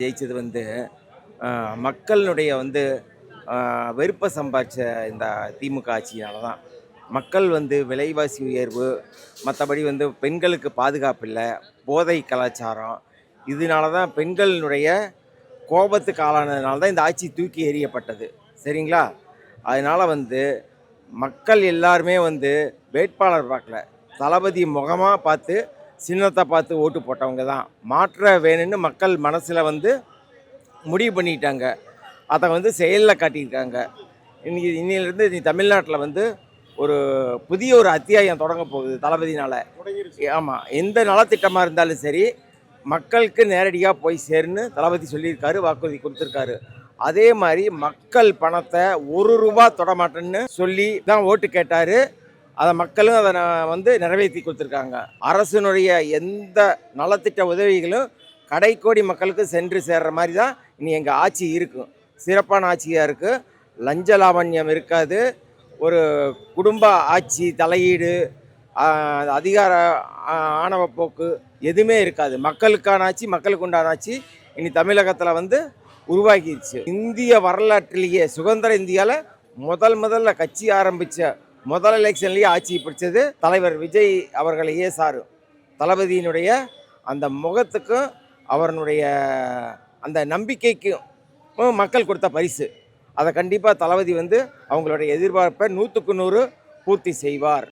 ஜெயிச்சது வந்து மக்களினுடைய வந்து வெறுப்பை சம்பாதிச்ச இந்த திமுக ஆட்சியால தான். மக்கள் வந்து விலைவாசி உயர்வு, மற்றபடி வந்து பெண்களுக்கு பாதுகாப்பு இல்லை, போதை கலாச்சாரம், இதனால தான் பெண்களினுடைய கோபத்துக்கு ஆளானதுனால தான் இந்த ஆட்சி தூக்கி எறியப்பட்டது. சரிங்களா? அதனால் வந்து மக்கள் எல்லாருமே வந்து வேட்பாளர் பார்க்கல, தளபதி முகமாக பார்த்து, சின்னத்தை பார்த்து ஓட்டு போட்டவங்க தான். மாற்ற வேணும்னு மக்கள் மனசில் வந்து முடிவு பண்ணிட்டாங்க. அதை வந்து செயலில் காட்டியிருக்காங்க. இன்னிலிருந்து நீ தமிழ்நாட்டில் வந்து ஒரு புதிய ஒரு அத்தியாயம் தொடங்க போகுது தளபதினால். ஆமாம், எந்த நலத்திட்டமாக இருந்தாலும் சரி மக்களுக்கு நேரடியாக போய் சேருன்னு தளபதி சொல்லியிருக்காரு, வாக்குறுதி கொடுத்துருக்காரு. அதே மாதிரி மக்கள் பணத்தை ₹1 தொடமாட்டேன்னு சொல்லி தான் ஓட்டு கேட்டார். அதை மக்களும் அதை வந்து நிறைவேற்றி கொடுத்துருக்காங்க. அரசினுடைய எந்த நலத்திட்ட உதவிகளும் கடைக்கோடி மக்களுக்கு சென்று சேர்ற மாதிரி தான் இனி எங்கள் ஆட்சி இருக்கும். சிறப்பான ஆட்சியாக இருக்குது. லஞ்ச லாவண்யம் இருக்காது. ஒரு குடும்ப ஆட்சி தலையீடு, அதிகார ஆணவ போக்கு எதுவுமே இருக்காது. மக்களுக்கான ஆட்சி, மக்களுக்கு உண்டான ஆட்சி இனி தமிழகத்தில் வந்து உருவாக்கிடுச்சு. இந்திய வரலாற்றிலேயே சுதந்திர இந்தியாவில் முதல்ல கட்சி ஆரம்பித்த முதல் எலெக்ஷன்லேயே ஆட்சி பிடிச்சது தலைவர் விஜய் அவர்களையே சாரும். தளபதியினுடைய அந்த முகத்துக்கும் அவருடைய அந்த நம்பிக்கைக்கும் மக்கள் கொடுத்த பரிசு. அதை கண்டிப்பாக தளபதி வந்து அவங்களுடைய எதிர்பார்ப்பை 100க்கு 100 பூர்த்தி செய்வார்.